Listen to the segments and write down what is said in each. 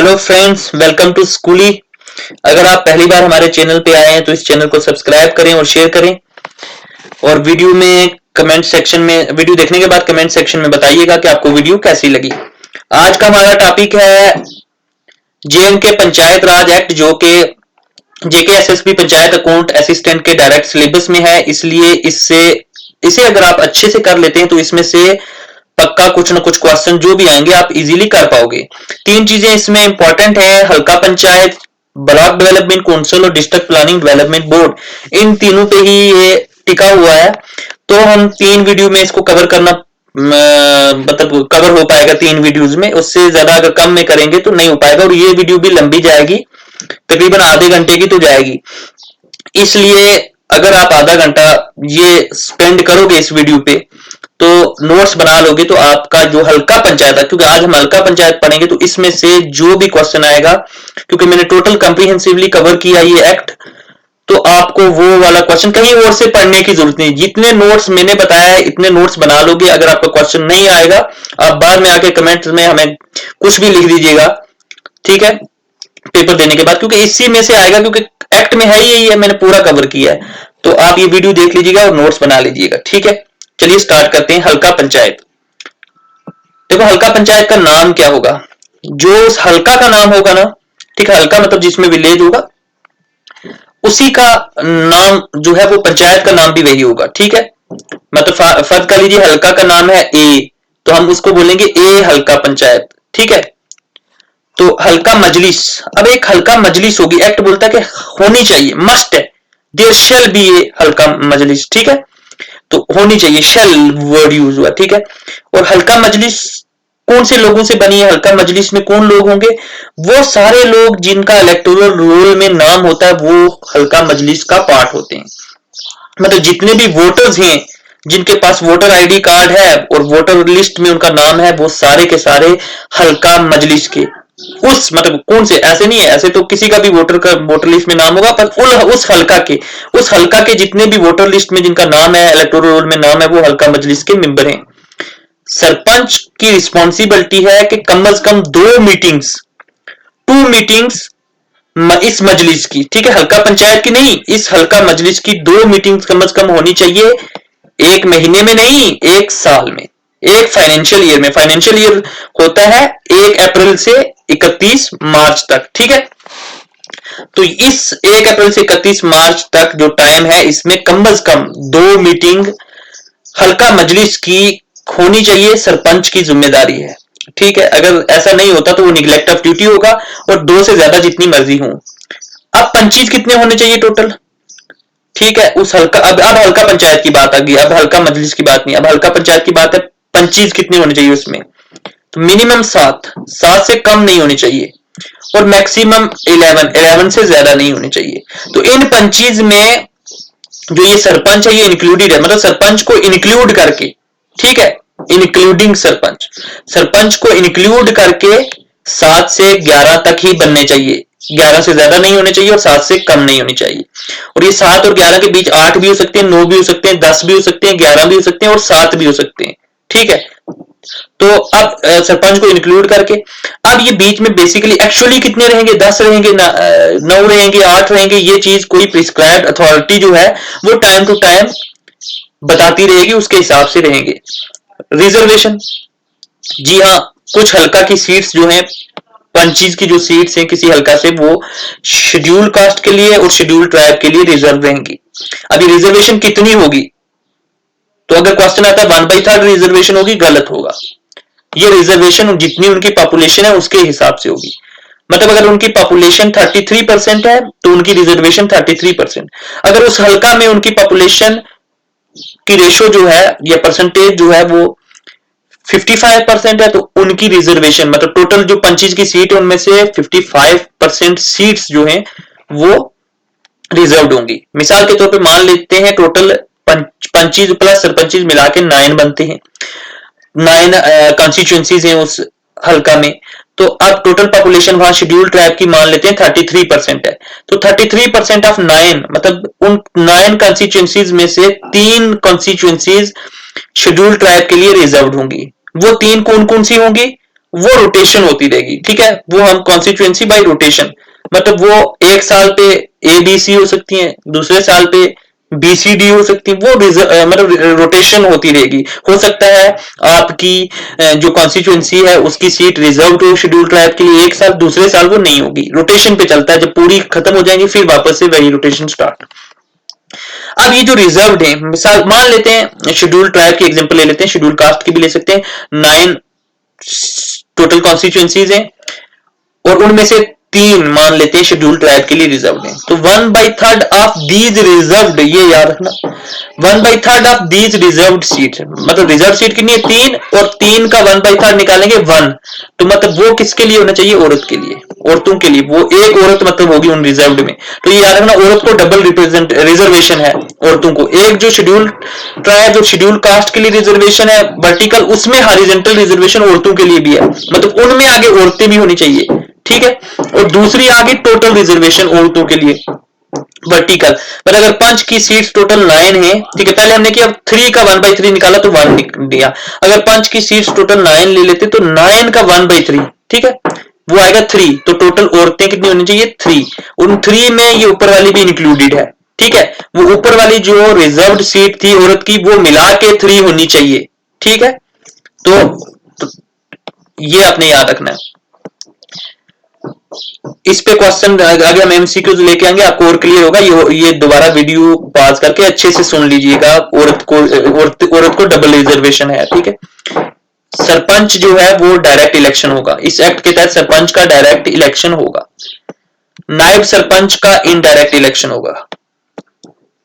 Hello friends, welcome to स्कूली। अगर आप पहली बार हमारे चैनल पे आए हैं तो इस चैनल को सब्सक्राइब करें और शेयर करें। और वीडियो देखने के बाद कमेंट सेक्शन में बताइएगा कि आपको वीडियो कैसी लगी। आज का हमारा टॉपिक है जेएंडके पंचायत राज एक्ट, जो कि जेकेएसएसबी पंचायत अकाउंट असिस्टेंट के डायरेक्ट सिलेबस में है। इसलिए इसे अगर आप अच्छे से कर लेते हैं तो इसमें से पक्का कुछ ना कुछ क्वेश्चन जो भी आएंगे आप इजीली कर पाओगे। तीन चीजें इसमें इंपॉर्टेंट है: हल्का पंचायत, ब्लॉक डेवलपमेंट काउंसिल और डिस्ट्रिक्ट प्लानिंग डेवलपमेंट बोर्ड। इन तीनों पे ही ये टिका हुआ है। तो हम तीन वीडियो में इसको कवर करना मतलब कवर हो पाएगा तीन वीडियोज में। उससे ज्यादा अगर कम में करेंगे तो नहीं हो पाएगा, और ये वीडियो भी लंबी जाएगी, तकरीबन आधे घंटे की तो जाएगी। इसलिए अगर आप आधा घंटा ये स्पेंड करोगे इस वीडियो पे तो नोट्स बना लोगे तो आपका जो हल्का पंचायत है, क्योंकि आज हम हल्का पंचायत पढ़ेंगे, तो इसमें से जो भी क्वेश्चन आएगा, क्योंकि मैंने टोटल कंप्रीहेंसिवली कवर किया ये एक्ट, तो आपको वो वाला क्वेश्चन कहीं और से पढ़ने की जरूरत नहीं। जितने नोट्स मैंने बताया है इतने नोट्स बना लोगे। अगर आपका क्वेश्चन नहीं आएगा आप बाद में आके कमेंट में हमें कुछ भी लिख दीजिएगा, ठीक है, पेपर देने के बाद, क्योंकि इसी में से आएगा, क्योंकि एक्ट में है ही यही है, मैंने पूरा कवर किया है। तो आप ये वीडियो देख लीजिएगा और नोट्स बना लीजिएगा, ठीक है। चलिए स्टार्ट करते हैं। हल्का पंचायत। देखो, हल्का पंचायत का नाम क्या होगा? जो हल्का का नाम होगा ना, ठीक है, हल्का मतलब जिसमें विलेज होगा, उसी का नाम जो है वो पंचायत का नाम भी वही होगा, ठीक है। मतलब फर्ज कर लीजिए हल्का का नाम है ए, तो हम उसको बोलेंगे ए हल्का पंचायत, ठीक है। तो हल्का मजलिस, अब एक हल्का मजलिस होगी, एक्ट बोलता है कि होनी चाहिए, मस्ट है, देयर शैल बी ए हल्का मजलिस, ठीक है। तो होनी चाहिए, शेल वर्ड यूज हुआ, ठीक है। और हल्का मजलिस कौन से लोगों से बनी है? हल्का मजलिस में कौन लोग होंगे? वो सारे लोग जिनका इलेक्टोरल रोल में नाम होता है वो हल्का मजलिस का पार्ट होते हैं। मतलब जितने भी वोटर्स हैं, जिनके पास वोटर आईडी कार्ड है और वोटर लिस्ट में उनका नाम है, वो सारे के सारे हल्का मजलिस के उस मतलब कौन से, ऐसे नहीं है, ऐसे तो किसी का भी वोटर लिस्ट में नाम होगा, पर उस हल्का के जितने भी वोटर लिस्ट में जिनका नाम है, इलेक्टोरल रोल में नाम है, वो हल्का मजलिस के मेंबर हैं। सरपंच की रिस्पॉन्सिबिलिटी है कि कम से कम 2 मीटिंग्स इस मजलिस की, ठीक है, हल्का पंचायत की नहीं, इस हल्का मजलिस की 2 मीटिंग्स कम से कम होनी चाहिए। एक महीने में नहीं, एक साल में, एक फाइनेंशियल ईयर में। फाइनेंशियल ईयर होता है 1 अप्रैल से 31 मार्च तक, ठीक है। तो इस 1 अप्रैल से 31 मार्च तक जो टाइम है, इसमें कम से कम 2 मीटिंग हल्का मजलिस की होनी चाहिए। सरपंच की जिम्मेदारी है, ठीक है। अगर ऐसा नहीं होता तो वो निगलेक्ट ऑफ ड्यूटी होगा, और 2 से ज्यादा जितनी मर्जी हो। अब पंचीज कितने होने चाहिए टोटल, ठीक है। उस हल्का अब हल्का पंचायत की बात आ गई, अब हल्का मजलिस की बात नहीं, अब हल्का पंचायत की बात है। पंचीज कितने होने चाहिए उसमें? तो मिनिमम 7 से कम नहीं होनी चाहिए, और मैक्सिमम 11 से ज्यादा नहीं होने चाहिए। तो इन पंचीज में जो ये सरपंच है ये इंक्लूडेड है, मतलब सरपंच को इंक्लूड करके, ठीक है, इंक्लूडिंग सरपंच को इंक्लूड करके 7 से 11 तक ही बनने चाहिए। 11 से ज्यादा नहीं होने चाहिए और 7 से कम नहीं होनी चाहिए। और ये 7 और 11 के बीच 8 भी हो सकते हैं, 9 भी हो सकते हैं, 10 भी हो सकते हैं, 11 भी हो सकते हैं और 7 भी हो सकते हैं, ठीक है। तो अब सरपंच को इंक्लूड करके, अब ये बीच में बेसिकली एक्चुअली कितने रहेंगे? 10 रहेंगे, 9 रहेंगे, 8 रहेंगे, ये चीज कोई प्रिस्क्राइब्ड अथॉरिटी जो है वो टाइम टू टाइम बताती रहेगी, उसके हिसाब से रहेंगे। रिजर्वेशन, जी हाँ, कुछ हल्का की सीट्स जो हैं, पंचीज की जो सीट्स हैं किसी हल्का से, वो शेड्यूल कास्ट के लिए और शेड्यूल ट्राइब के लिए रिजर्व रहेंगी। अभी रिजर्वेशन कितनी होगी? तो अगर क्वेश्चन आता है 1/3 रिजर्वेशन होगी, गलत होगा। ये रिजर्वेशन जितनी उनकी पॉपुलेशन है उसके हिसाब से होगी। मतलब अगर उनकी पॉपुलेशन 33% है तो उनकी रिजर्वेशन 33%। अगर उस हल्का में उनकी पॉपुलेशन की रेशो जो है या परसेंटेज जो है वो 55% है, तो उनकी रिजर्वेशन मतलब टोटल जो पंचीज की सीट है उनमें से 55% सीट्स जो हैं वो रिजर्व्ड होंगी। मिसाल के तौर पे मान लेते हैं टोटल पंचीज प्लस सरपंचीज मिला के 9 बनते हैं, 9 कॉन्स्टिट्यूएंसीज हैं उस हल्का में। तो अब टोटल पॉपुलेशन वहां शेड्यूल ट्राइब की मान लेते हैं 33% है, तो 33% ऑफ 9 मतलब उन 9 कॉन्स्टिट्यूएंसीज में से 3 कॉन्स्टिट्यूएंसीज शेड्यूल ट्राइब के लिए रिजर्व्ड होंगी। वो 3 कौन कौन सी होंगी? वो रोटेशन होती रहेगी, ठीक है। वो हम कॉन्स्टिट्यूएंसी बाय रोटेशन, मतलब वो एक साल पे ABC हो सकती है, दूसरे साल पे BCD हो सकती है, वो मतलब रोटेशन होती रहेगी। हो सकता है आपकी जो कॉन्स्टिट्यूएंसी है उसकी सीट रिजर्व हो शेड्यूल ट्राइब के लिए एक साल, दूसरे साल वो नहीं होगी, रोटेशन पे चलता है। जब पूरी खत्म हो जाएंगी फिर वापस से वही रोटेशन स्टार्ट। अब ये जो रिजर्व्ड है, मिसाल मान लेते हैं शेड्यूल ट्राइब की एग्जांपल ले लेते हैं, शेड्यूल कास्ट की भी ले सकते हैं। 9 टोटल कॉन्स्टिट्यूएंसीज हैं और उनमें से 3 मान लेते हैं शेड्यूल ट्राइब के लिए रिजर्व्ड हैं, तो 1/3 ऑफ दीज रिजर्व्ड, ये याद रखना, 1/3 ऑफ दीज रिजर्व्ड सीट, मतलब रिजर्व सीट कितनी है 3, और 3 का 1/3 निकालेंगे 1, तो मतलब वो किसके लिए होना चाहिए, औरत के लिए, औरतों के लिए, वो एक औरत मतलब होगी उन रिजर्व्ड में। तो ये याद रखना, औरत को डबल रिप्रेजेंट रिजर्वेशन है औरतों को, एक जो शेड्यूल ट्राइब जो शेड्यूल कास्ट के लिए रिजर्वेशन है वर्टिकल, उसमें हॉरिजॉन्टल रिजर्वेशन औरतों के लिए भी है, मतलब उनमें आगे औरतें भी होनी चाहिए, ठीक है। और दूसरी आगे टोटल रिजर्वेशन औरतों के लिए वर्टिकल, मतलब अगर 5 की सीट्स टोटल 9 है, ठीक है, पहले हमने किया 3 का 1/3 निकाला तो 1 दिया, अगर 5 की सीट्स टोटल 9 ले लेते तो 9 का 1/3, ठीक है, वो आएगा 3, तो टोटल औरतें कितनी होनी चाहिए 3, उन 3 में ये ऊपर वाली भी इंक्लूडेड है, ठीक है। वो ऊपर वाली जो रिजर्व्ड सीट थी औरत की वो मिला के 3 होनी चाहिए, ठीक है। तो ये आपने याद रखना है। इस पे क्वेश्चन आगे हम एमसीक्यूज लेके आएंगे, आपको और क्लियर होगा। ये दोबारा वीडियो पॉज करके अच्छे से सुन लीजिएगा। औरत को डबल रिजर्वेशन है, ठीक है। सरपंच जो है वो डायरेक्ट इलेक्शन होगा, इस एक्ट के तहत सरपंच का डायरेक्ट इलेक्शन होगा, नायब सरपंच का इनडायरेक्ट इलेक्शन होगा,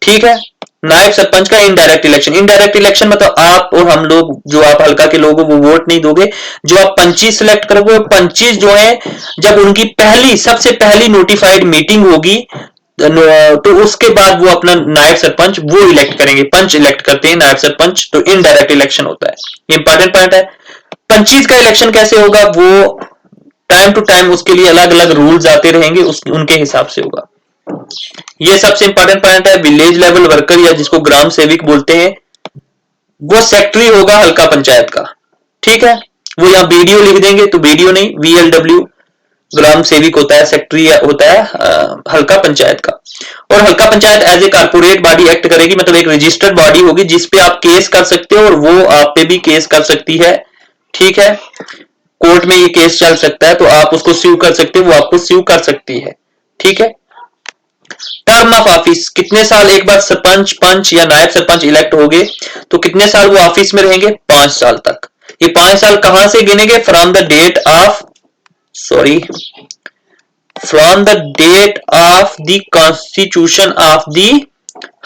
ठीक है। नायब सरपंच का इनडायरेक्ट इलेक्शन, इनडायरेक्ट इलेक्शन मतलब आप और हम लोग, जो आप हल्का के लोग हो वो वोट नहीं दोगे, जो आप पंची सिलेक्ट करोगे, पंची जो है जब उनकी सबसे पहली नोटिफाइड मीटिंग होगी तो उसके बाद वो अपना नायब सरपंच वो इलेक्ट करेंगे, पंच इलेक्ट करते हैं नायब सरपंच, तो इनडायरेक्ट इलेक्शन होता है। इंपॉर्टेंट पॉइंट है। पंचीज का इलेक्शन कैसे होगा, वो टाइम टू टाइम उसके लिए अलग अलग रूल्स आते रहेंगे, उनके हिसाब से होगा। ये सबसे इंपॉर्टेंट पॉइंट है। विलेज लेवल वर्कर या जिसको ग्राम सेवक बोलते हैं, वो सेक्रेटरी होगा हल्का पंचायत का, ठीक है। वो यहां वीडियो लिख देंगे तो वीडियो नहीं, VLW ग्राम सेवक होता है, सेक्रेटरी होता है हल्का पंचायत का। और Halqa Panchayat as a corporate body act करेगी, मतलब एक रजिस्टर्ड बॉडी होगी जिसपे आप केस कर सकते हो और वो आप पे भी केस कर सकती है, ठीक है। कोर्ट में ये केस चल सकता है तो आप उसको स्यू कर सकते हो, वो आपको स्यू कर सकती है, ठीक है। टर्म ऑफ ऑफिस, कितने साल एक बार सरपंच, पंच या नायब सरपंच इलेक्ट हो गए तो कितने साल वो ऑफिस में रहेंगे, 5 साल तक। ये 5 साल कहां से गिनेंगे, from the date of the constitution of the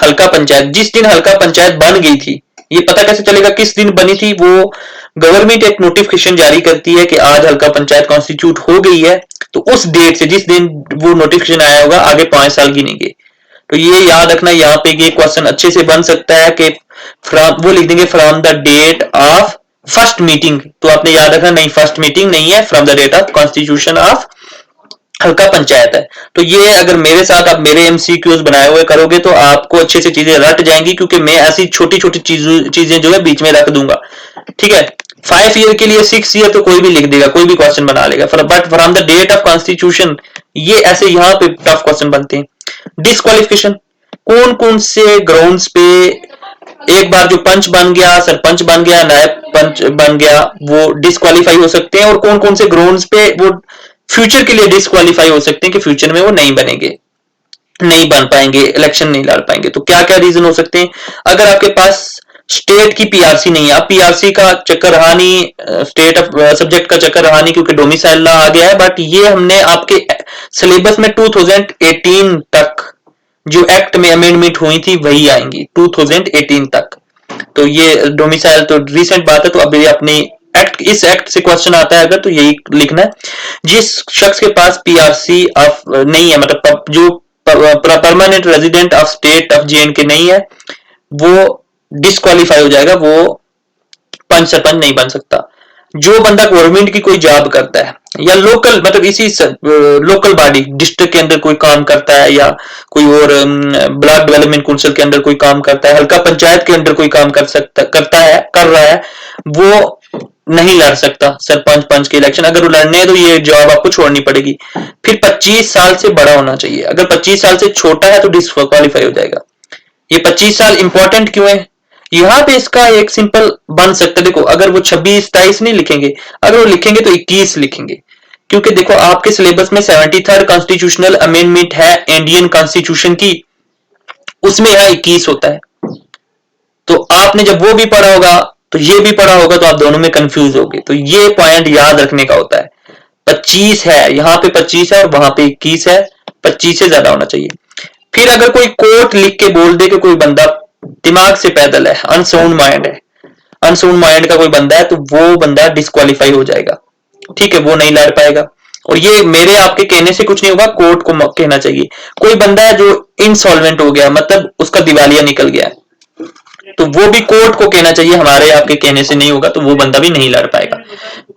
हल्का पंचायत, जिस दिन हल्का पंचायत बन गई थी। ये पता कैसे चलेगा किस दिन बनी थी, वो गवर्नमेंट एक नोटिफिकेशन जारी करती है कि आज हल्का पंचायत कॉन्स्टिट्यूट हो गई है, तो उस डेट से जिस दिन वो नोटिफिकेशन आया होगा आगे 5 साल गिनेंगे। तो ये याद रखना, यहाँ पे ये क्वेश्चन अच्छे से बन सकता है कि वो लिख देंगे from the date of first meeting, तो आपने याद रखना नहीं, फर्स्ट मीटिंग नहीं है, from the date of constitution of Halqa Panchayat है। तो ये अगर मेरे साथ आप मेरे एमसीक्यूज बनाए हुए करोगे तो आपको अच्छे से चीजें रट जाएंगी, क्योंकि मैं ऐसी छोटी छोटी चीजें जो है बीच में रख दूंगा, ठीक है। 5 ईयर के लिए 6 ईयर तो कोई भी लिख देगा, कोई भी क्वेश्चन बना लेगा, but from the date of constitution ये ऐसे यहाँ पे टफ क्वेश्चन बनते हैं। डिस्क्वालिफिकेशन, कौन कौन से ग्राउंड्स पे एक बार जो पंच बन गया, सरपंच बन गया, नायब पंच बन गया, वो डिस्क्वालीफाई हो सकते हैं, और कौन कौन से ग्राउंड्स पे वो फ्यूचर के लिए डिस्क्वालीफाई हो सकते हैं कि फ्यूचर में वो नहीं बनेंगे, नहीं बन पाएंगे, इलेक्शन नहीं लड़ पाएंगे। तो क्या क्या रीजन हो सकते हैं, अगर आपके पास स्टेट की पीआरसी नहीं है, आप पीआरसी का चक्कर रहा नहीं, स्टेट ऑफ सब्जेक्ट का चक्कर रहा नहीं क्योंकि डोमिसाइल आ गया है, बट ये हमने आपके सिलेबस में 2018 तक जो एक्ट में अमेंडमेंट हुई थी वही आएंगी 2018 तक। तो ये डोमिसाइल तो रिसेंट बात है, तो अभी अपनी इस एक्ट से क्वेश्चन आता है अगर, तो यही लिखना है, जिस शख्स के पास पीआरसी ऑफ नहीं है, मतलब जो permanent resident of state of JNK नहीं है, वो डिस्क्वालीफाई हो जाएगा, वो पंच सरपंच नहीं बन सकता। जो बंदा गवर्नमेंट की कोई जॉब करता है या लोकल, मतलब इसी लोकल बॉडी डिस्ट्रिक्ट के अंदर कोई काम करता है, या कोई और ब्लॉक डेवलपमेंट काउंसिल के अंदर कोई काम करता है, हल्का पंचायत के अंदर कोई काम कर रहा है, वो नहीं लड़ सकता सरपंच पंच के इलेक्शन। अगर वो लड़ने हैं तो ये जॉब आपको छोड़नी पड़ेगी। फिर 25 साल से बड़ा होना चाहिए, अगर 25 साल से छोटा है तो डिस्क्वालीफाई हो जाएगा। ये 25 साल इंपॉर्टेंट क्यों है? यहाँ पे इसका एक सिंपल बन सकता है, देखो अगर वो 26-27 नहीं लिखेंगे, अगर वो लिखेंगे तो 21 लिखेंगे, क्योंकि देखो आपके सिलेबस में 73rd कॉन्स्टिट्यूशनल अमेंडमेंट है इंडियन कॉन्स्टिट्यूशन की, उसमें यहाँ 21 होता है। तो आपने जब वो भी पढ़ा होगा तो ये भी पढ़ा होगा, तो आप दोनों में कंफ्यूज होगे। तो ये पॉइंट याद रखने का होता है। 25 है, यहाँ पे 25 है और वहां पे 21 है, 25 से ज्यादा होना चाहिए। फिर अगर कोई कोर्ट लिख के बोल दे कि कोई बंदा दिमाग से पैदल है, अनसाउंड माइंड है, अनसाउंड माइंड का कोई बंदा है, तो वो बंदा डिस्क्वालीफाई हो जाएगा, ठीक है, वो नहीं लड़ पाएगा। और ये मेरे आपके कहने से कुछ नहीं होगा, कोर्ट को कहना चाहिए। कोई बंदा है जो इंसॉल्वेंट हो गया, मतलब उसका दिवालिया निकल गया है, तो वो भी कोर्ट को कहना चाहिए, हमारे आपके कहने से नहीं होगा, तो वो बंदा भी नहीं लड़ पाएगा।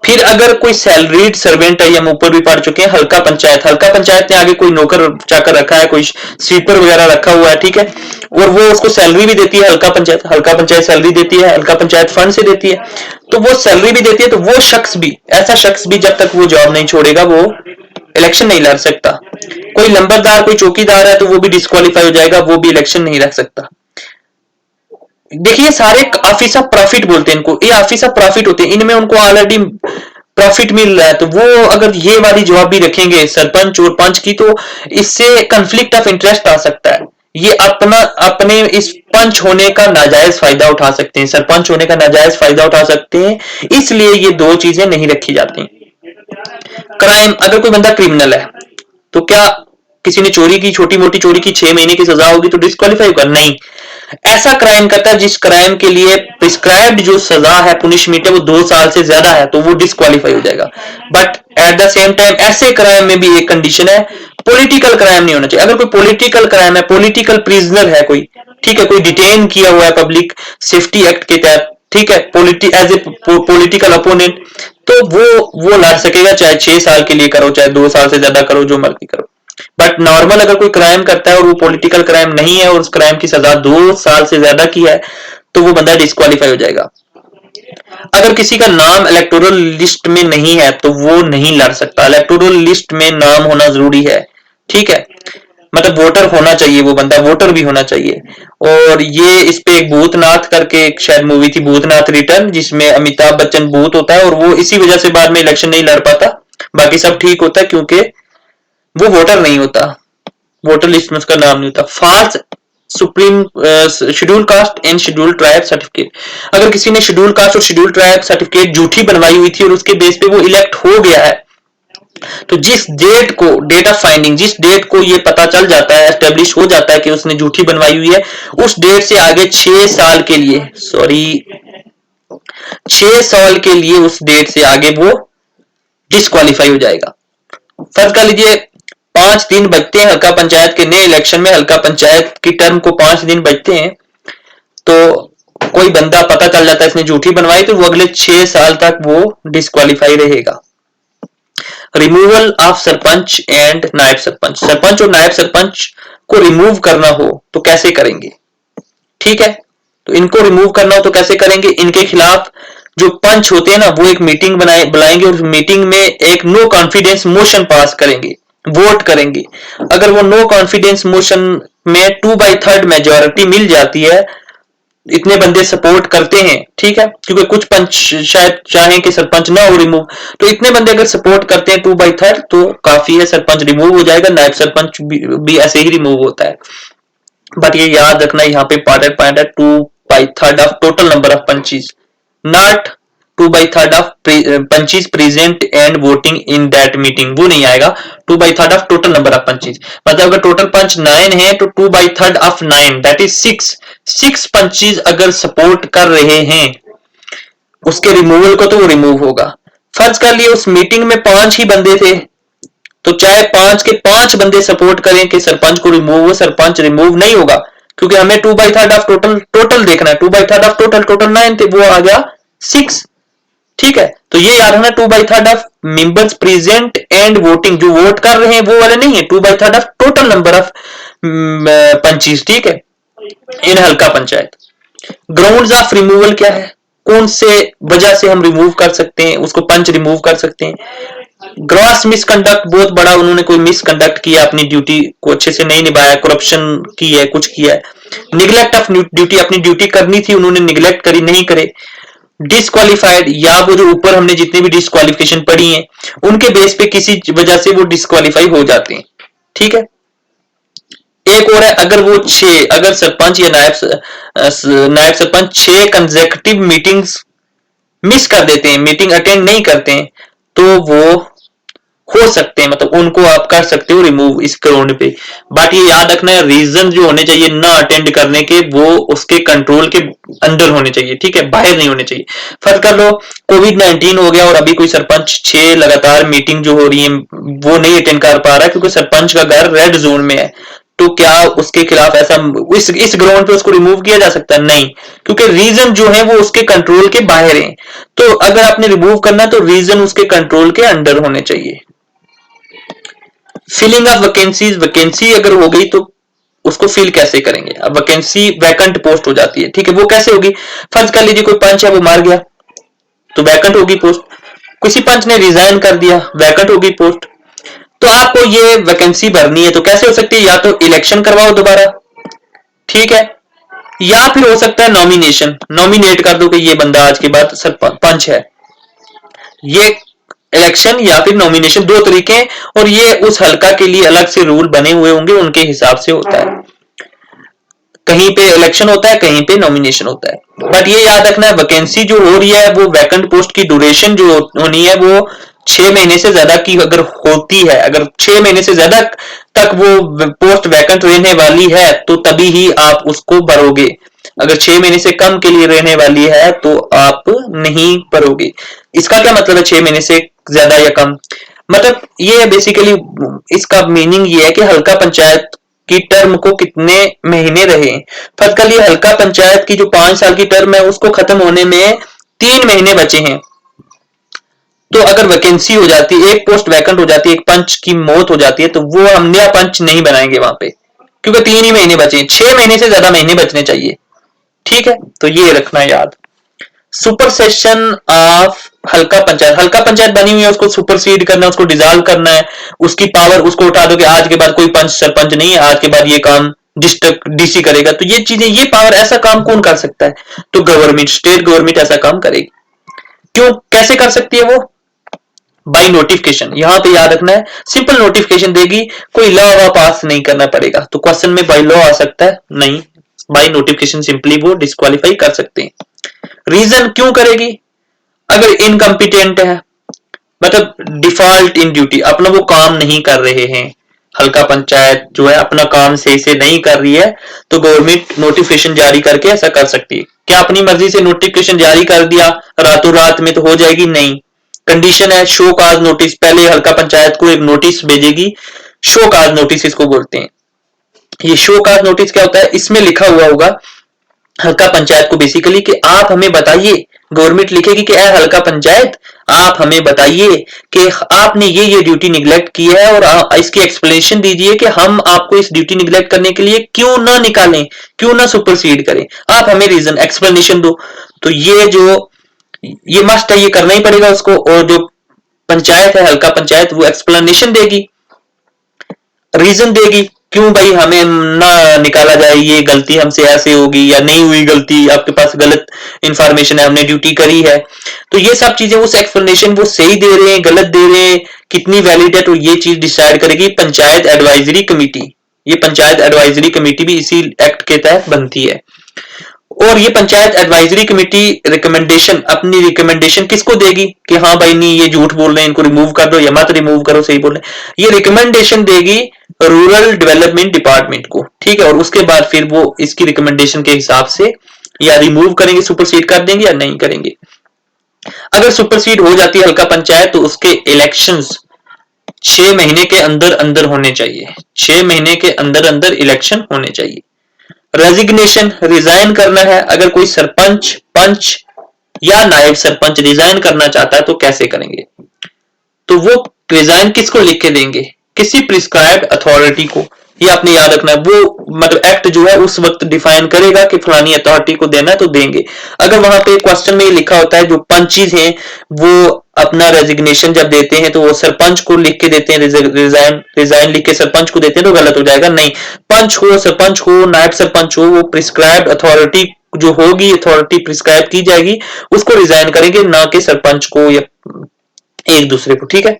फिर अगर कोई सैलरीड सर्वेंट है, हम ऊपर भी पढ़ चुके हैं, हल्का पंचायत, हल्का पंचायत ने आगे कोई नौकर चाकर रखा है, कोई स्वीपर वगैरह रखा हुआ है, ठीक है, और वो उसको सैलरी भी देती है, हल्का पंचायत सैलरी देती है, हल्का पंचायत फंड से देती है, तो वो सैलरी भी देती है, तो वो शख्स भी, ऐसा शख्स भी जब तक वो जॉब नहीं छोड़ेगा वो इलेक्शन नहीं लड़ सकता। कोई लंबरदार, कोई चौकीदार है, तो वो भी डिस्क्वालीफाई हो जाएगा, वो भी इलेक्शन नहीं लड़ सकता। देखिए सारे ऑफिस ऑफ प्रॉफिट बोलते हैं इनको, ये ऑफिस ऑफ प्रॉफिट होते हैं, इनमें उनको ऑलरेडी प्रॉफिट मिल रहा है, तो वो अगर ये वाली जवाब भी रखेंगे सरपंच और पंच की, तो इससे कंफ्लिक्ट ऑफ इंटरेस्ट आ सकता है। ये अपने इस पंच होने का नाजायज फायदा उठा सकते हैं, सरपंच होने का नाजायज फायदा उठा सकते हैं, इसलिए ये दो चीजें नहीं रखी जाती। क्राइम, अगर कोई बंदा क्रिमिनल है तो क्या किसी ने चोरी की, छोटी मोटी चोरी की, 6 महीने की सजा होगी तो डिस्क्वालीफाई होगा? नहीं। ऐसा क्राइम करता है जिस क्राइम के लिए प्रिस्क्राइब्ड जो सजा है, पुनिशमेंट है, वो 2 साल से ज्यादा है, तो वो डिस्क्वालीफाई हो जाएगा। But at the same time ऐसे क्राइम में भी एक कंडीशन है, पॉलिटिकल क्राइम नहीं होना चाहिए। अगर कोई पॉलिटिकल क्राइम है, पॉलिटिकल प्रिजनर है कोई, ठीक है, कोई डिटेन किया हुआ है पब्लिक सेफ्टी एक्ट के तहत, ठीक है, एज ए पॉलिटिकल अपोनेंट, तो वो लड़ सकेगा, चाहे 6 साल के लिए करो, चाहे 2 साल से ज्यादा करो, जो मर्जी करो। बट नॉर्मल अगर कोई क्राइम करता है और वो पॉलिटिकल क्राइम नहीं है और उस क्राइम की सजा 2 साल से ज्यादा की है, तो वो बंदा डिस्क्वालीफाई हो जाएगा। अगर किसी का नाम इलेक्टोरल लिस्ट में नहीं है तो वो नहीं लड़ सकता। इलेक्टोरल लिस्ट में नाम होना जरूरी है, ठीक है, मतलब वोटर होना चाहिए, वो बंदा वोटर भी होना चाहिए। और ये इस पे एक भूतनाथ करके एक शायद मूवी थी, भूतनाथ रिटर्न, जिसमें अमिताभ बच्चन भूत होता है और वो इसी वजह से बाद में इलेक्शन नहीं लड़ पाता। बाकी सब ठीक होता है क्योंकि वो वोटर नहीं होता, वोटर लिस्ट में उसका नाम नहीं होता। False supreme schedule caste and schedule tribe certificate, अगर किसी ने शेड्यूल कास्ट और शेड्यूल ट्राइब सर्टिफिकेट झूठी बनवाई हुई थी और उसके बेस पे वो इलेक्ट हो गया है, तो जिस डेट को, डेट ऑफ फाइंडिंग, जिस डेट को ये पता चल जाता है, एस्टेब्लिश हो जाता है कि उसने झूठी बनवाई हुई है, उस डेट से आगे 6 साल के लिए, 6 साल के लिए उस डेट से आगे वो डिस्क्वालीफाई हो जाएगा। फर्ज कर लीजिए 5 दिन बचते हैं हल्का पंचायत के नए इलेक्शन में, हल्का पंचायत की टर्म को 5 दिन बचते हैं, तो कोई बंदा पता चल जाता है इसने झूठी बनवाई, तो वो अगले 6 साल तक वो डिस्क्वालीफाई रहेगा। रिमूवल ऑफ सरपंच एंड नायब सरपंच, सरपंच और नायब सरपंच को रिमूव करना हो तो कैसे करेंगे, ठीक है, तो इनको रिमूव करना हो तो कैसे करेंगे? इनके खिलाफ जो पंच होते हैं ना, वो एक मीटिंग बुलाएंगे और मीटिंग में एक नो कॉन्फिडेंस मोशन पास करेंगे, वोट करेंगे। अगर वो नो कॉन्फिडेंस मोशन में 2/3 मेजोरिटी मिल जाती है, इतने बंदे सपोर्ट करते हैं, ठीक है, क्योंकि कुछ पंच शायद चाहें कि सरपंच ना हो रिमूव, तो इतने बंदे अगर सपोर्ट करते हैं 2/3 तो काफी है, सरपंच रिमूव हो जाएगा, नायब सरपंच भी ऐसे ही रिमूव होता है। बट ये याद रखना, यहाँ पे इंपॉर्टेंट पॉइंट है, 2/3 of total number of punches, not 2/3 of punches present and voting in that meeting, वो नहीं आएगा। 2/3 of total number of punches, मतलब अगर टोटल पंच 9 है तो 2/3 ऑफ 9 दैट इज 6 पंचेस अगर सपोर्ट कर रहे हैं उसके रिमूवल को, तो वो रिमूव होगा। फर्ज कर लिए उस मीटिंग में 5 ही बंदे थे, तो चाहे 5 के 5 बंदे सपोर्ट करें कि सरपंच को रिमूव हो, सरपंच रिमूव नहीं होगा, क्योंकि हमें 2/3 ऑफ टोटल देखना है। 2/3 ऑफ टोटल 9 थे, वो आ गया 6, ठीक है। तो ये याद रखना, 2/3 of members present and voting, जो वोट कर रहे हैं वो वाले नहीं है, 2/3 of total number of punches, ठीक है, इन हल्का पंचायत। ग्राउंड्स ऑफ रिमूवल क्या है? कौन से वजह से हम रिमूव कर सकते हैं, उसको पंच रिमूव कर सकते हैं। ग्रॉस मिसकंडक्ट, बहुत बड़ा उन्होंने कोई मिसकंडक्ट किया, अपनी ड्यूटी को अच्छे से नहीं निभाया, करप्शन की है, कुछ किया है। निगलेक्ट ऑफ ड्यूटी, अपनी ड्यूटी करनी थी उन्होंने निगलेक्ट करी, नहीं करे। डिस्क्वालिफाइड, या वो जो ऊपर हमने जितनी भी डिस्क्वालिफिकेशन पढ़ी है उनके बेस पे किसी वजह से वो डिस्क्वालीफाई हो जाते हैं। ठीक है। एक और है, अगर वो अगर सरपंच या नायब सरपंच 6 कंसेक्यूटिव मीटिंग्स मिस कर देते हैं, मीटिंग अटेंड नहीं करते हैं, तो वो हो सकते हैं, मतलब उनको आप कर सकते हो रिमूव इस ग्राउंड पे। बट ये याद रखना है, रीजन जो होने चाहिए ना अटेंड करने के, वो उसके कंट्रोल के अंदर होने चाहिए। ठीक है, बाहर नहीं होने चाहिए। फर्ज कर लो कोविड-19 हो गया और अभी कोई सरपंच 6 लगातार मीटिंग जो हो रही है वो नहीं अटेंड कर पा रहा है क्योंकि सरपंच का घर रेड जोन में है, तो क्या उसके खिलाफ ऐसा इस ग्राउंड पे उसको रिमूव किया जा सकता है? नहीं, क्योंकि रीजन जो है वो उसके कंट्रोल के बाहर है। तो अगर आपने रिमूव करना तो रीजन उसके कंट्रोल के अंडर होने चाहिए। फिलिंग ऑफ वैकेंसीज, वैकेंसी अगर हो गई तो उसको फिल कैसे करेंगे? अब वैकेंसी वैकेंट पोस्ट हो जाती है। ठीक है, वो कैसे होगी? फर्ज कर लीजिए कोई पंच है वो मार गया तो वैकेंट होगी पोस्ट, किसी पंच ने रिजाइन कर दिया वैकेंट होगी पोस्ट। तो आपको ये वैकेंसी भरनी है तो कैसे हो सकती है? या तो इलेक्शन करवाओ दोबारा, ठीक है, या फिर हो सकता है नॉमिनेशन, नॉमिनेट कर दो कि ये बंदा आज के बाद सरपंच है। ये इलेक्शन या फिर नॉमिनेशन, दो तरीके हैं, और ये उस हलका के लिए अलग से रूल बने हुए होंगे, उनके हिसाब से होता है। कहीं पे इलेक्शन होता है, कहीं पे नॉमिनेशन होता है। बट ये याद रखना है, वैकेंसी जो हो रही है वो वैकेंट पोस्ट की ड्यूरेशन जो होनी है वो 6 महीने से ज्यादा की अगर होती है, अगर 6 महीने से ज्यादा तक वो पोस्ट वैकेंट रहने वाली है तो तभी ही आप उसको भरोगे। अगर 6 महीने से कम के लिए रहने वाली है तो आप नहीं भरोगे। इसका क्या मतलब है 6 महीने से ज्यादा या कम? मतलब ये बेसिकली इसका मीनिंग ये है कि हल्का पंचायत की टर्म को कितने महीने रहे। फर्ज कर लिए हल्का पंचायत की जो 5 साल की टर्म है उसको खत्म होने में 3 महीने बचे हैं, तो अगर वैकेंसी हो जाती है, एक पोस्ट वैकेंट हो जाती है, एक पंच की मौत हो जाती है, तो वो हम नया पंच नहीं बनाएंगे वहां पे, क्योंकि 3 ही महीने बचे हैं। 6 महीने से ज्यादा महीने बचने चाहिए। ठीक है, तो ये रखना याद। Super session of Halqa panchayat, हल्का पंचायत बनी हुई है उसको सुपरसीड करना है, उसको डिजॉल्व करना है, उसकी पावर उसको उठा दो कि आज के बाद कोई पंच सरपंच नहीं है, आज के बाद ये काम डिस्ट्रिक्ट डीसी करेगा। तो ये चीजें, ये पावर, ऐसा काम कौन कर सकता है? तो गवर्नमेंट, स्टेट गवर्नमेंट ऐसा काम करेगी। क्यों, कैसे कर सकती है वो? By notification. यहां पे याद रखना है, सिंपल नोटिफिकेशन देगी, कोई लॉ वा पास नहीं करना पड़ेगा। तो क्वेश्चन में बाई लॉ आ सकता है? नहीं, बाई नोटिफिकेशन सिंपली वो डिस्क्वालीफाई कर सकते हैं। रीजन क्यों करेगी? अगर इनकम्पिटेंट है, मतलब डिफॉल्ट इन ड्यूटी, अपना वो काम नहीं कर रहे हैं, हल्का पंचायत जो है अपना काम सही से नहीं कर रही है, तो गवर्नमेंट नोटिफिकेशन जारी करके ऐसा कर सकती है। क्या अपनी मर्जी से नोटिफिकेशन जारी कर दिया रातों रात में तो हो जाएगी? नहीं, कंडीशन है शो काज नोटिस। पहले हल्का पंचायत को एक नोटिस भेजेगी, शो काज नोटिस इसको बोलते हैं। ये शो काज नोटिस क्या होता है? इसमें लिखा हुआ होगा हल्का पंचायत को बेसिकली कि आप हमें बताइए, गवर्नमेंट लिखेगी कि हल्का पंचायत आप हमें बताइए कि आपने ये ड्यूटी निगलेक्ट की है और इसकी एक्सप्लेनेशन दीजिए कि हम आपको इस ड्यूटी निगलेक्ट करने के लिए क्यों ना निकालें, क्यों ना सुपरसीड करें, आप हमें रीजन एक्सप्लेनेशन दो। तो ये मस्ट है, ये करना ही पड़ेगा उसको। और जो पंचायत है हल्का पंचायत, वो एक्सप्लेनेशन देगी, रीजन देगी क्यों भाई हमें ना निकाला जाए, ये गलती हमसे ऐसे होगी या नहीं हुई गलती, आपके पास गलत इंफॉर्मेशन है, हमने ड्यूटी करी है। तो ये सब चीजें, उस एक्सप्लेनेशन वो सही दे रहे हैं, गलत दे रहे हैं, कितनी वैलिड है, तो ये चीज डिसाइड करेगी पंचायत एडवाइजरी कमेटी। ये पंचायत एडवाइजरी कमेटी भी इसी एक्ट के तहत बनती है। और ये पंचायत एडवाइजरी कमेटी रिकमेंडेशन, अपनी रिकमेंडेशन किसको देगी कि हाँ भाई नहीं ये झूठ बोल रहे हैं, इनको रिमूव कर दो या मत रिमूव करो, सही बोल रहे हैं। ये रिकमेंडेशन देगी रूरल डेवलपमेंट डिपार्टमेंट को। ठीक है, और उसके बाद फिर वो इसकी रिकमेंडेशन के हिसाब से या रिमूव करेंगे, सुपरसीड कर देंगे या नहीं करेंगे। अगर सुपरसीड हो जाती है हल्का पंचायत तो उसके इलेक्शंस 6 महीने के अंदर अंदर होने चाहिए। 6 महीने के अंदर अंदर इलेक्शन होने चाहिए। रेजिग्नेशन, रिजाइन करना है, अगर कोई सरपंच, पंच या नायब सरपंच रिजाइन करना चाहता है तो कैसे करेंगे? तो वो रिजाइन किसको लिख के देंगे? किसी प्रिस्क्राइब्ड अथॉरिटी को। ये आपने याद रखना है। वो मतलब एक्ट जो है उस वक्त डिफाइन करेगा कि फलानी अथॉरिटी को देना है तो देंगे। अगर वहां पे क्वेश्चन में ये लिखा होता है जो पंचीज हैं वो अपना रेजिग्नेशन जब देते हैं तो वो सरपंच को लिख के देते हैं, रिजाइन लिख के सरपंच को देते हैं, तो गलत हो जाएगा। नहीं, पंच हो, सरपंच हो, नायब सरपंच हो, वो प्रिस्क्राइब्ड अथॉरिटी जो होगी, अथॉरिटी प्रिस्क्राइब की जाएगी, उसको रिजाइन करेंगे, ना कि सरपंच को या एक दूसरे को। ठीक है,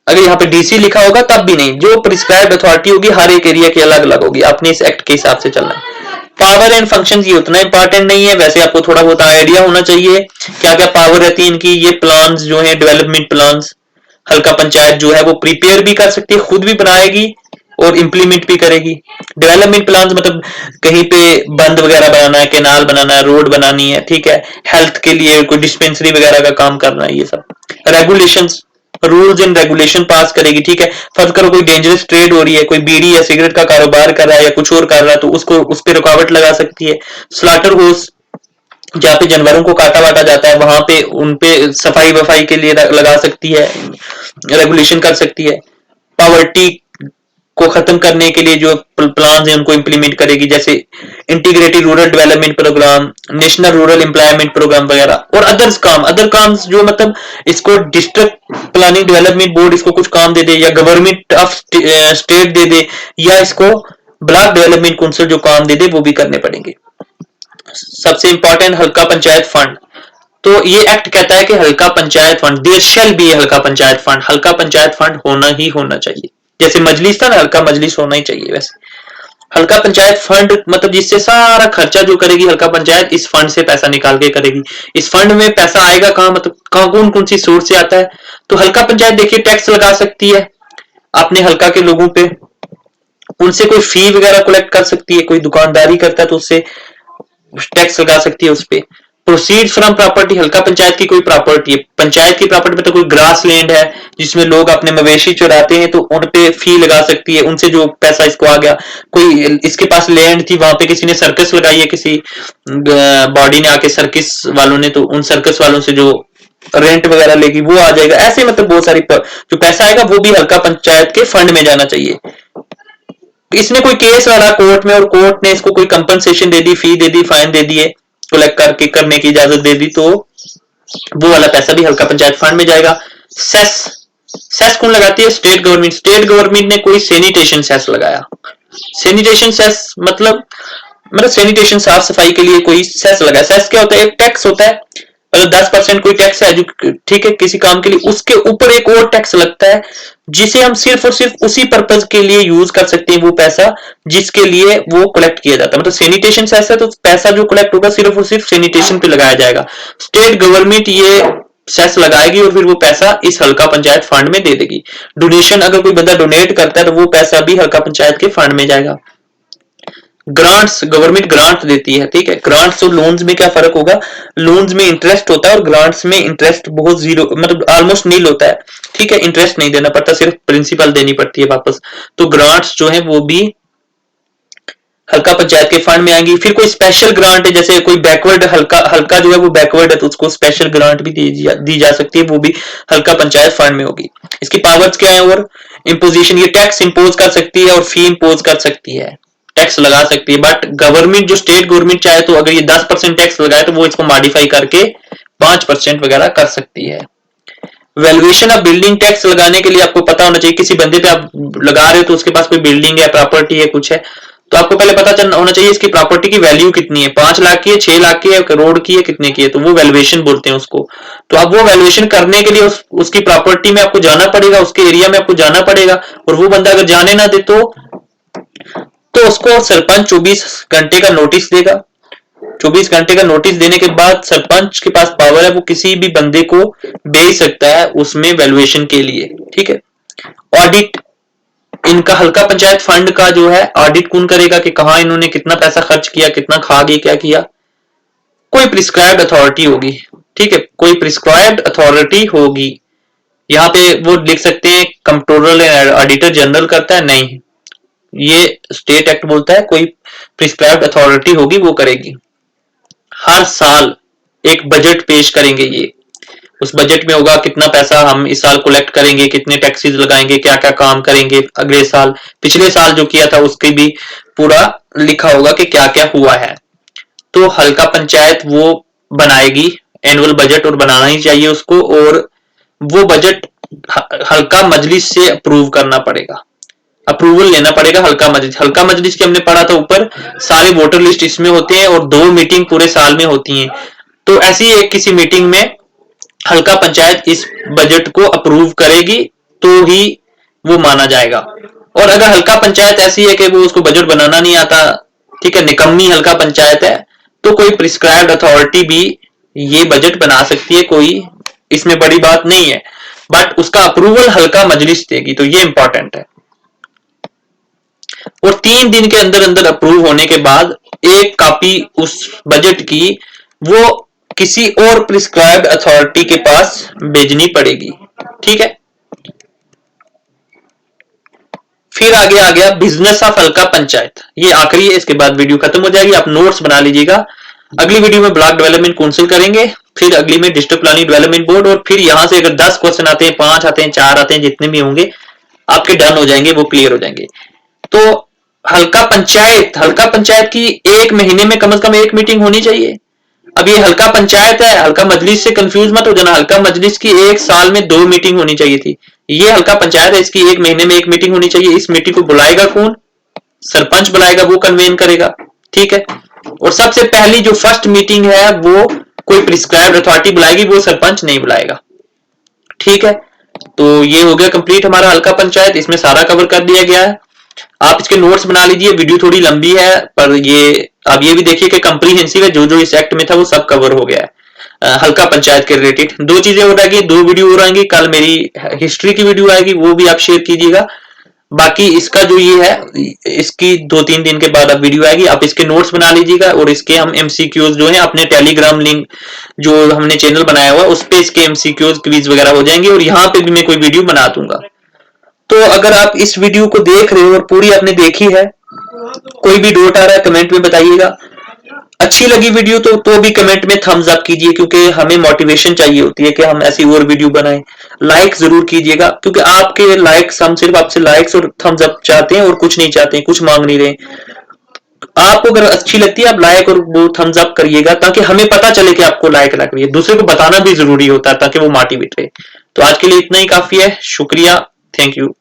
अगर यहाँ पे डीसी लिखा होगा तब भी नहीं, जो प्रिस्क्राइब्ड अथॉरिटी होगी हर एक एरिया की अलग अलग होगी, आपने इस एक्ट के हिसाब से चलना है। पावर एंड फंक्शंस ये उतना इंपॉर्टेंट नहीं है, वैसे आपको थोड़ा बहुत आइडिया होना चाहिए क्या क्या पावर रहती है इनकी। ये प्लान्स जो है डेवलपमेंट प्लान्स, हल्का पंचायत जो है वो प्रिपेयर भी कर सकती है, खुद भी बनाएगी और इंप्लीमेंट भी करेगी। डेवलपमेंट प्लान्स मतलब कहीं पे बंद वगैरह बनाना है, कैनाल बनाना है, रोड बनानी है, ठीक है, हेल्थ के लिए कोई डिस्पेंसरी वगैरह का काम करना है, ये सब। रेगुलेशंस, रूल्स एंड रेगुलेशन पास करेगी, ठीक है। फर्ज करो कोई डेंजरस ट्रेड हो रही है, कोई बीड़ी या सिगरेट का कारोबार कर रहा है या कुछ और कर रहा है, तो उसको उस पर रुकावट लगा सकती है। स्लॉटर हाउस, जहाँ पे जानवरों को काटा वाटा जाता है वहां पे उन पे सफाई वफाई के लिए लगा सकती है, रेगुलेशन कर सकती है। पॉवर्टी को खत्म करने के लिए जो प्लान है उनको इंप्लीमेंट करेगी, जैसे integrated rural development programme, national rural employment programme वगैरह। और अदर काम जो मतलब इसको डिस्ट्रिक्ट प्लानिंग डेवलपमेंट बोर्ड इसको कुछ काम दे दे, या गवर्नमेंट ऑफ स्टेट दे दे, या इसको ब्लॉक डेवलपमेंट काउंसिल जो काम दे दे वो भी करने पड़ेंगे। सबसे इंपॉर्टेंट हल्का पंचायत फंड, तो ये एक्ट कहता है कि Halqa Panchayat fund, there shall be Halqa Panchayat fund, हल्का पंचायत फंड होना ही होना चाहिए। जैसे मजलिस था ना, हल्का मजलिस होना ही चाहिए, वैसे हल्का पंचायत फंड मतलब जिससे सारा खर्चा जो करेगी हल्का पंचायत इस फंड से पैसा निकाल के करेगी। इस फंड में पैसा आएगा कहां, मतलब कहां कौन कौन सी सोर्स से आता है, तो हल्का पंचायत देखिए टैक्स लगा सकती है अपने हल्का के लोगों पे, उनसे कोई फी वगैरह कलेक्ट कर सकती है, कोई दुकानदारी करता है तो उससे टैक्स लगा सकती है उस पे। प्रोसीड फ्रॉम प्रॉपर्टी, हल्का पंचायत की कोई प्रॉपर्टी है, पंचायत की प्रॉपर्टी में तो कोई ग्रास लैंड है जिसमें लोग अपने मवेशी चुराते हैं तो उन पे फी लगा सकती है, उनसे जो पैसा इसको आ गया। कोई इसके पास लैंड थी, वहां पे किसी ने सर्कस लगाई है, किसी बॉडी ने आके सर्कस वालों ने, तो उन सर्कस वालों से जो रेंट वगैरह लेगी वो आ जाएगा। ऐसे मतलब बहुत सारी जो पैसा आएगा वो भी हल्का पंचायत के फंड में जाना चाहिए। इसने कोई केस लड़ा कोर्ट में और कोर्ट ने इसको कोई compensation they the, fee they the, fine they दिए, कलेक्ट करके करने की इजाजत दे दी, तो वो वाला पैसा भी हल्का पंचायत फंड में जाएगा। सेस, सेस कौन लगाती है, स्टेट गवर्नमेंट। स्टेट गवर्नमेंट ने कोई सैनिटेशन सेस लगाया, सैनिटेशन सेस मतलब सैनिटेशन साफ सफाई के लिए कोई सेस लगाया। सेस क्या होता है, एक टैक्स होता है, मतलब 10% कोई टैक्स है जो ठीक है किसी काम के लिए, उसके ऊपर एक और टैक्स लगता है जिसे हम सिर्फ और सिर्फ उसी पर्पज के लिए यूज कर सकते हैं, वो पैसा जिसके लिए वो कलेक्ट किया जाता है। मतलब सैनिटेशन सेस है तो पैसा जो कलेक्ट होगा सिर्फ और सिर्फ सैनिटेशन पे लगाया जाएगा। स्टेट गवर्नमेंट ये सेस लगाएगी और फिर वो पैसा इस हल्का पंचायत फंड में दे देगी। डोनेशन, अगर कोई बंदा डोनेट करता है तो वो पैसा भी हल्का पंचायत के फंड में जाएगा। ग्रांट्स, गवर्नमेंट ग्रांट देती है, ठीक है। ग्रांट्स और लोन्स में क्या फर्क होगा, लोन्स में इंटरेस्ट होता है और ग्रांट्स में इंटरेस्ट बहुत जीरो मतलब ऑलमोस्ट नील होता है, ठीक है, इंटरेस्ट नहीं देना पड़ता, सिर्फ प्रिंसिपल देनी पड़ती है वापस। तो ग्रांट्स जो है वो भी हल्का पंचायत के फंड में आएंगी। फिर कोई स्पेशल ग्रांट है, जैसे कोई बैकवर्ड हल्का जो है वो बैकवर्ड है तो उसको स्पेशल ग्रांट भी दी जा सकती है, वो भी हल्का पंचायत फंड में होगी। इसकी पावर्स क्या है, और इम्पोजिशन, ये टैक्स इंपोज कर सकती है और फी इंपोज कर सकती है, टैक्स लगा सकती है। बट गवर्नमेंट जो स्टेट गवर्नमेंट चाहे तो अगर ये 10% टैक्स लगाए तो वो इसको मॉडिफाई करके 5% वगैरह कर सकती है। वैल्यूएशन ऑफ बिल्डिंग, टैक्स लगाने के लिए आपको पता होना चाहिए, किसी बंदे पे आप लगा रहे हो तो उसके पास कोई बिल्डिंग है, प्रॉपर्टी है, कुछ है, तो आपको पहले पता चलना होना चाहिए इसकी प्रॉपर्टी की वैल्यू कितनी है, 5 लाख की है, 6 लाख की है, करोड़ की है, कितने की है, तो वो वैल्यूएशन बोलते हैं उसको। तो आप वो वैल्यूएशन करने के लिए उसकी प्रॉपर्टी में आपको जाना पड़ेगा, उसके एरिया में आपको जाना पड़ेगा, और वो बंदा अगर जाने ना दे तो उसको सरपंच 24 घंटे का नोटिस देगा। 24 घंटे का नोटिस देने के बाद सरपंच के पास पावर है, वो किसी भी बंदे को भेज सकता है उसमें वैल्यूएशन के लिए, ठीक है। ऑडिट, इनका हल्का पंचायत फंड का जो है ऑडिट कौन करेगा कि कहां इन्होंने कितना पैसा खर्च किया, कितना खा गए, क्या किया, कोई प्रिस्क्राइब्ड अथॉरिटी होगी, ठीक है, कोई प्रिस्क्राइब्ड अथॉरिटी होगी। यहाँ पे वो लिख सकते हैं कंट्रोलर ऑडिटर जनरल करता है, नहीं, ये स्टेट एक्ट बोलता है कोई प्रिस्क्राइब्ड अथॉरिटी होगी वो करेगी। हर साल एक बजट पेश करेंगे ये, उस बजट में होगा कितना पैसा हम इस साल कलेक्ट करेंगे, कितने टैक्सेस लगाएंगे, क्या क्या काम करेंगे अगले साल, पिछले साल जो किया था उसके भी पूरा लिखा होगा कि क्या क्या हुआ है। तो हल्का पंचायत वो बनाएगी एनुअल बजट, और बनाना ही चाहिए उसको, और वो बजट हल्का मजलिस से अप्रूव करना पड़ेगा, अप्रूवल लेना पड़ेगा हल्का मजलिस की हमने पढ़ा था ऊपर, सारे वोटर लिस्ट इसमें होते हैं और 2 मीटिंग पूरे साल में होती हैं। तो ऐसी एक किसी मीटिंग में हल्का पंचायत इस बजट को अप्रूव करेगी तो ही वो माना जाएगा। और अगर हल्का पंचायत ऐसी है कि वो उसको बजट बनाना नहीं आता, ठीक है, निकम्मी हल्का पंचायत है, तो कोई प्रिस्क्राइब्ड अथॉरिटी भी ये बजट बना सकती है, कोई इसमें बड़ी बात नहीं है, बट उसका अप्रूवल हल्का मजलिस देगी, तो ये इंपॉर्टेंट है। और 3 दिन के अंदर अंदर अप्रूव होने के बाद एक कॉपी उस बजट की वो किसी और प्रिस्क्राइब्ड अथॉरिटी के पास भेजनी पड़ेगी, ठीक है। फिर आगे आ गया बिजनेस ऑफ हल्का पंचायत, ये आखिरी है, इसके बाद वीडियो खत्म हो जाएगी, आप नोट्स बना लीजिएगा। अगली वीडियो में ब्लॉक डेवलपमेंट काउंसिल करेंगे, फिर अगली में डिस्ट्रिक्ट प्लानिंग डेवलपमेंट बोर्ड, और फिर यहां से अगर 10 क्वेश्चन आते हैं, 5 आते हैं, 4 आते हैं, जितने भी होंगे आपके डन हो जाएंगे, वो क्लियर हो जाएंगे। तो हल्का पंचायत की 1 महीने में कम से कम 1 मीटिंग होनी चाहिए। अब ये हल्का पंचायत है, हल्का मजलिस से कंफ्यूज मत हो जाना, हल्का मजलिस की 1 साल में 2 मीटिंग होनी चाहिए थी, ये हल्का पंचायत है, इसकी 1 महीने में 1 मीटिंग होनी चाहिए। इस मीटिंग को बुलाएगा कौन? सरपंच बुलाएगा, वो कन्वेन करेगा, ठीक है। और सबसे पहली जो फर्स्ट मीटिंग है वो कोई प्रिस्क्राइब्ड अथॉरिटी बुलाएगी, वो सरपंच नहीं बुलाएगा, ठीक है। तो ये हो गया कंप्लीट हमारा हल्का पंचायत, इसमें सारा कवर कर दिया गया है। आप इसके नोट्स बना लीजिए, वीडियो थोड़ी लंबी है पर ये आप ये भी देखिए कि कंप्रीहेंसिव है, जो जो इस एक्ट में था वो सब कवर हो गया है हल्का पंचायत के रिलेटेड। 2 चीजें हो रहेगी, 2 वीडियो और आएंगी, कल मेरी हिस्ट्री की वीडियो आएगी, वो भी आप शेयर कीजिएगा। बाकी इसका जो ये है, इसकी 2-3 दिन के बाद अब वीडियो आएगी, आप इसके नोट्स बना लीजिएगा, और इसके हम एमसीक्यूज जो है अपने टेलीग्राम लिंक जो हमने चैनल बनाया हुआ उस पे इसके एमसीक्यूज क्विज वगैरह हो जाएंगे, और यहाँ पे भी मैं कोई वीडियो बना दूंगा। तो अगर आप इस वीडियो को देख रहे हो और पूरी आपने देखी है, कोई भी डाउट आ रहा है कमेंट में बताइएगा। अच्छी लगी वीडियो तो भी कमेंट में थम्स अप कीजिए, क्योंकि हमें मोटिवेशन चाहिए होती है कि हम ऐसी और वीडियो बनाएं। लाइक जरूर कीजिएगा, क्योंकि आपके लाइक्स, हम सिर्फ आपसे लाइक्स और थम्स अप चाहते हैं और कुछ नहीं चाहते हैं, कुछ मांग नहीं रहे। आपको अगर अच्छी लगती है आप लाइक और वो थम्स अप करिएगा, ताकि हमें पता चले कि आपको लाइक लग रही है, दूसरे को बताना भी जरूरी होता है ताकि वो मोटिवेट रहे। तो आज के लिए इतना ही काफी है, शुक्रिया, थैंक यू।